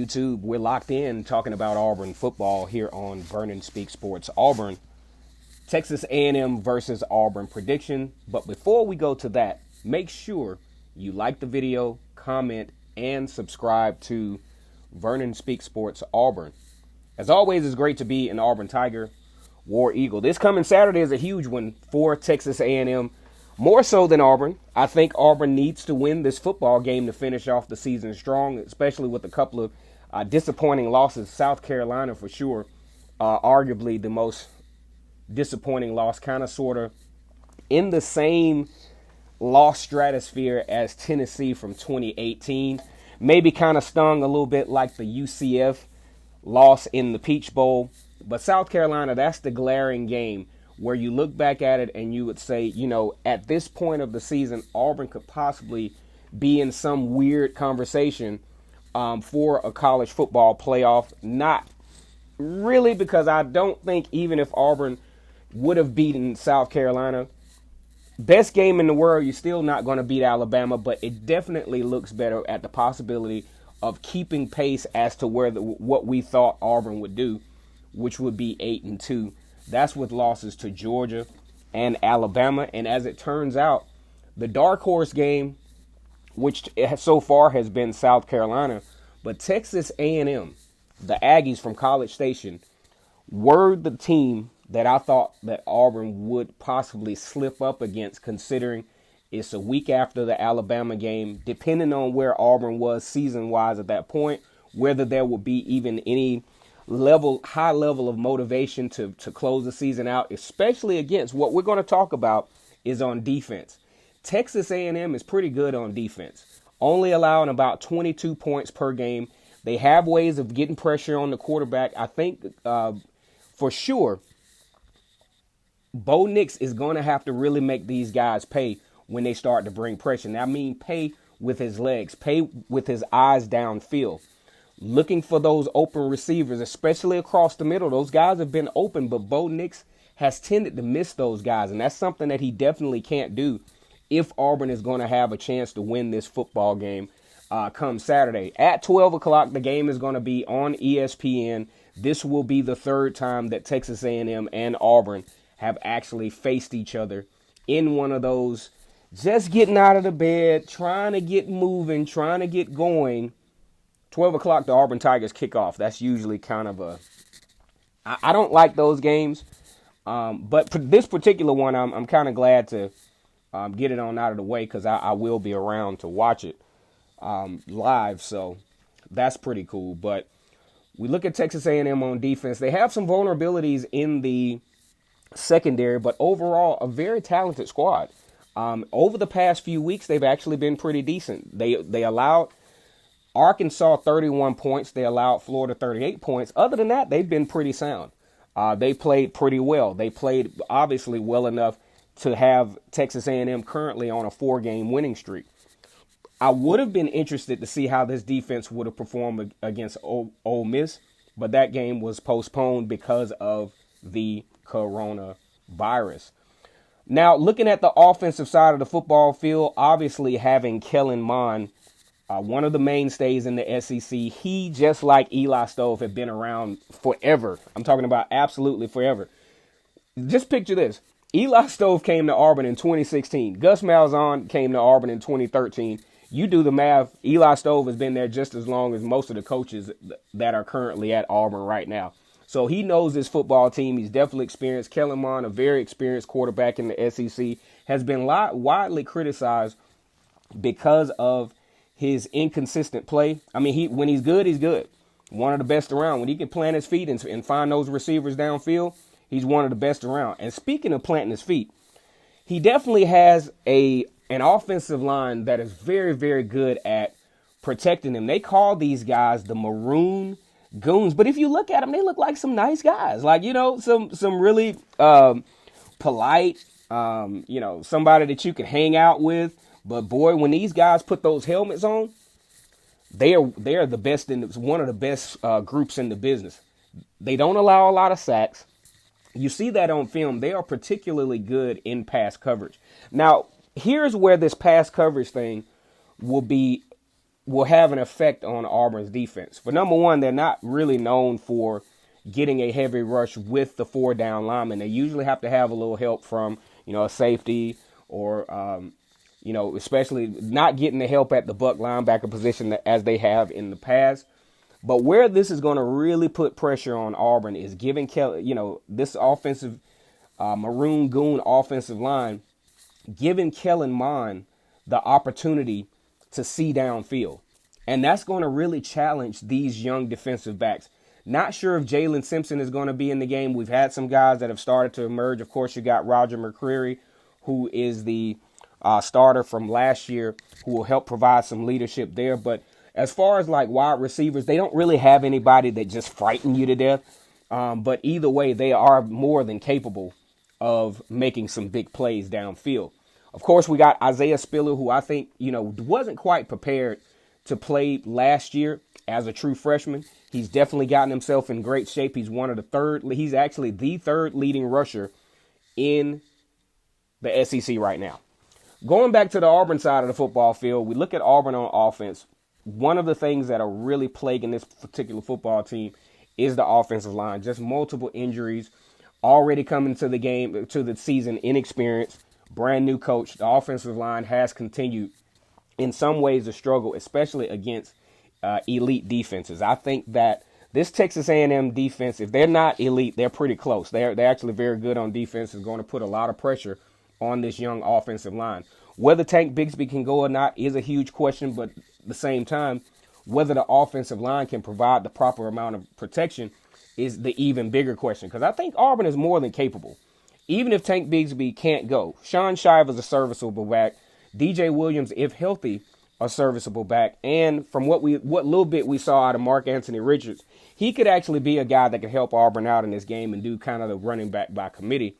YouTube? We're locked in talking about Auburn football here on Vernon Speak Sports. Auburn, Texas A&M versus Auburn prediction. But before we go to that, make sure you like the video, comment, and subscribe to Vernon Speak Sports Auburn. As always, it's great to be an Auburn Tiger, War Eagle. This coming Saturday is a huge one for Texas A&M. More so than Auburn. I think Auburn needs to win this football game to finish off the season strong, especially with a couple of disappointing losses. South Carolina, for sure, arguably the most disappointing loss, kind of sort of in the same loss stratosphere as Tennessee from 2018. Maybe kind of stung a little bit like the UCF loss in the Peach Bowl. But South Carolina, that's the glaring game where you look back at it and you would say, you know, at this point of the season, Auburn could possibly be in some weird conversation for a college football playoff. Not really, because I don't think even if Auburn would have beaten South Carolina, best game in the world, you're still not going to beat Alabama, but it definitely looks better at the possibility of keeping pace as to what we thought Auburn would do, which would be 8-2. That's with losses to Georgia and Alabama. And as it turns out, the dark horse game, which so far has been South Carolina, but Texas A&M, the Aggies from College Station, were the team that I thought that Auburn would possibly slip up against, considering it's a week after the Alabama game, depending on where Auburn was season-wise at that point, whether there would be even any high level of motivation to close the season out, especially against what we're going to talk about is on defense. Texas A&M is pretty good on defense, only allowing about 22 points per game. They have ways of getting pressure on the quarterback. I think for sure Bo Nix is going to have to really make these guys pay when they start to bring pressure. Now, I mean pay with his legs, pay with his eyes downfield. Looking for those open receivers, especially across the middle. Those guys have been open, but Bo Nix has tended to miss those guys, and that's something that he definitely can't do if Auburn is going to have a chance to win this football game come Saturday. At 12 o'clock, the game is going to be on ESPN. This will be the third time that Texas A&M and Auburn have actually faced each other in one of those just getting out of the bed, trying to get moving, trying to get going. 12 o'clock, the Auburn Tigers kick off. That's usually kind of I don't like those games. But for this particular one, I'm kind of glad to get it on out of the way, because I will be around to watch it live. So that's pretty cool. But we look at Texas A&M on defense. They have some vulnerabilities in the secondary, but overall, a very talented squad. Over the past few weeks, they've actually been pretty decent. They allowed Arkansas 31 points. They allowed Florida 38 points. Other than that, they've been pretty sound. They played pretty well. They played obviously well enough to have Texas A&M currently on a 4-game winning streak. I would have been interested to see how this defense would have performed against Ole Miss, but that game was postponed because of the coronavirus. Now, looking at the offensive side of the football field, obviously having Kellen Mond, one of the mainstays in the SEC, he, just like Eli Stove, have been around forever. I'm talking about absolutely forever. Just picture this. Eli Stove came to Auburn in 2016. Gus Malzahn came to Auburn in 2013. You do the math. Eli Stove has been there just as long as most of the coaches that are currently at Auburn right now. So he knows this football team. He's definitely experienced. Kellen Mond, a very experienced quarterback in the SEC, has been widely criticized because of his inconsistent play. I mean, when he's good, he's good. One of the best around. When he can plant his feet and find those receivers downfield, he's one of the best around. And speaking of planting his feet, he definitely has an offensive line that is very, very good at protecting him. They call these guys the Maroon Goons. But if you look at them, they look like some nice guys. Like, you know, some really polite, somebody that you can hang out with. But boy, when these guys put those helmets on, they are the best one of the best groups in the business. They don't allow a lot of sacks. You see that on film. They are particularly good in pass coverage. Now, here's where this pass coverage thing will be will have an effect on Auburn's defense. For number one, they're not really known for getting a heavy rush with the 4 down linemen. They usually have to have a little help from, a safety or, especially not getting the help at the buck linebacker position as they have in the past. But where this is going to really put pressure on Auburn is giving this offensive Maroon Goon offensive line, giving Kellen Mond the opportunity to see downfield. And that's going to really challenge these young defensive backs. Not sure if Jalen Simpson is going to be in the game. We've had some guys that have started to emerge. Of course, you got Roger McCreary, who is the starter from last year, who will help provide some leadership there. But as far as like wide receivers, they don't really have anybody that just frighten you to death. But either way, they are more than capable of making some big plays downfield. Of course, we got Isaiah Spiller, who I think, wasn't quite prepared to play last year as a true freshman. He's definitely gotten himself in great shape. He's he's actually the third leading rusher in the SEC right now. Going back to the Auburn side of the football field, we look at Auburn on offense. One of the things that are really plaguing this particular football team is the offensive line. Just multiple injuries, already coming to the game, to the season inexperienced, brand new coach. The offensive line has continued in some ways to struggle, especially against elite defenses. I think that this Texas A&M defense, if they're not elite, they're pretty close. They're actually very good on defense. Is going to put a lot of pressure on this young offensive line. Whether Tank Bigsby can go or not is a huge question, but at the same time, whether the offensive line can provide the proper amount of protection is the even bigger question. Because I think Auburn is more than capable. Even if Tank Bigsby can't go, Sean Shiver's a serviceable back. DJ Williams, if healthy, a serviceable back. And from what little bit we saw out of Mark Anthony Richards, he could actually be a guy that could help Auburn out in this game and do kind of the running back by committee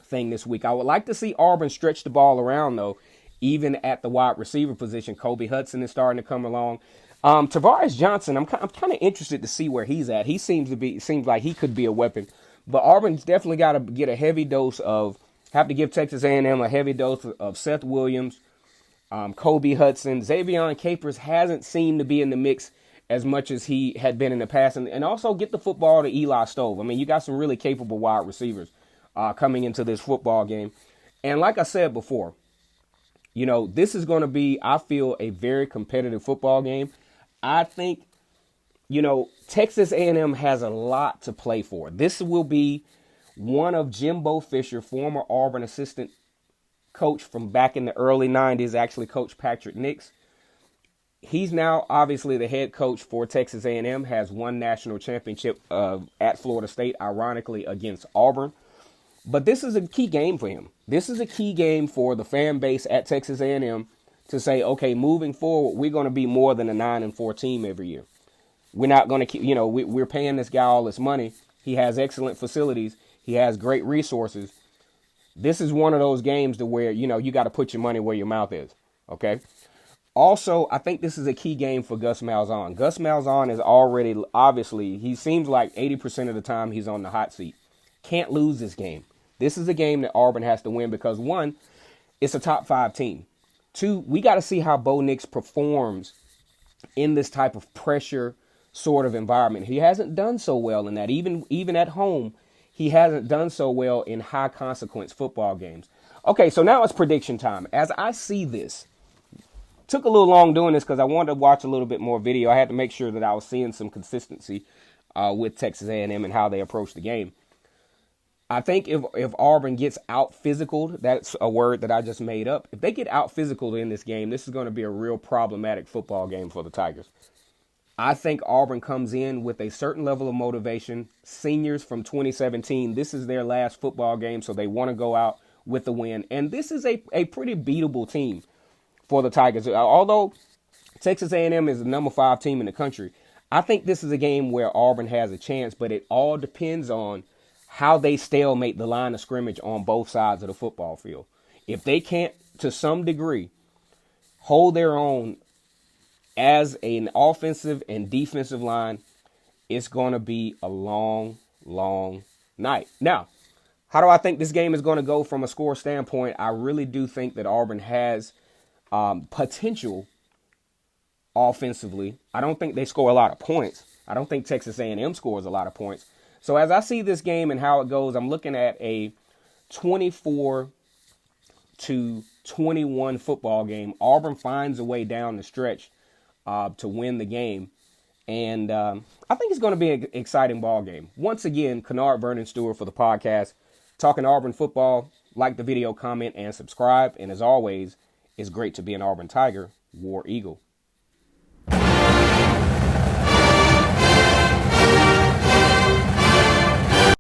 thing this week. I would like to see Auburn stretch the ball around, though, even at the wide receiver position. Kobe Hudson is starting to come along. Tavares Johnson, I'm kind of interested to see where he's at. He seems like he could be a weapon. But Auburn's definitely got to get a heavy dose have to give Texas A&M a heavy dose of Seth Williams, Kobe Hudson. Xavion Capers hasn't seemed to be in the mix as much as he had been in the past. And also get the football to Eli Stove. I mean, you got some really capable wide receivers coming into this football game. And like I said before, this is going to be, I feel, a very competitive football game. I think, Texas A&M has a lot to play for. This will be one of Jimbo Fisher, former Auburn assistant coach from back in the early 90s, actually coached Patrick Nix. He's now obviously the head coach for Texas A&M, has won national championship at Florida State, ironically, against Auburn. But this is a key game for him. This is a key game for the fan base at Texas A&M to say, okay, moving forward, we're going to be more than a 9-4 team every year. We're not going to keep, we're paying this guy all this money. He has excellent facilities. He has great resources. This is one of those games to where, you got to put your money where your mouth is. Okay. Also, I think this is a key game for Gus Malzahn. Gus Malzahn is already, obviously, he seems like 80% of the time he's on the hot seat. Can't lose this game. This is a game that Auburn has to win because, one, it's a top 5 team. 2, we got to see how Bo Nix performs in this type of pressure sort of environment. He hasn't done so well in that. Even at home, he hasn't done so well in high consequence football games. Okay, so now it's prediction time. As I see this, took a little long doing this because I wanted to watch a little bit more video. I had to make sure that I was seeing some consistency with Texas A&M and how they approach the game. I think if Auburn gets out-physicaled, that's a word that I just made up. If they get out-physicaled in this game, this is going to be a real problematic football game for the Tigers. I think Auburn comes in with a certain level of motivation. Seniors from 2017, this is their last football game, so they want to go out with the win. And this is a pretty beatable team for the Tigers. Although Texas A&M is the number 5 team in the country, I think this is a game where Auburn has a chance, but it all depends on how they stalemate the line of scrimmage on both sides of the football field. If they can't, to some degree, hold their own as an offensive and defensive line, it's going to be a long, long night. Now, how do I think this game is going to go from a score standpoint? I really do think that Auburn has potential offensively. I don't think they score a lot of points. I don't think Texas A&M scores a lot of points. So as I see this game and how it goes, I'm looking at a 24-21 football game. Auburn finds a way down the stretch to win the game. And I think it's going to be an exciting ball game. Once again, Kennard Vernon Stewart for the podcast, talking Auburn football. Like the video, comment, and subscribe. And as always, it's great to be an Auburn Tiger, War Eagle.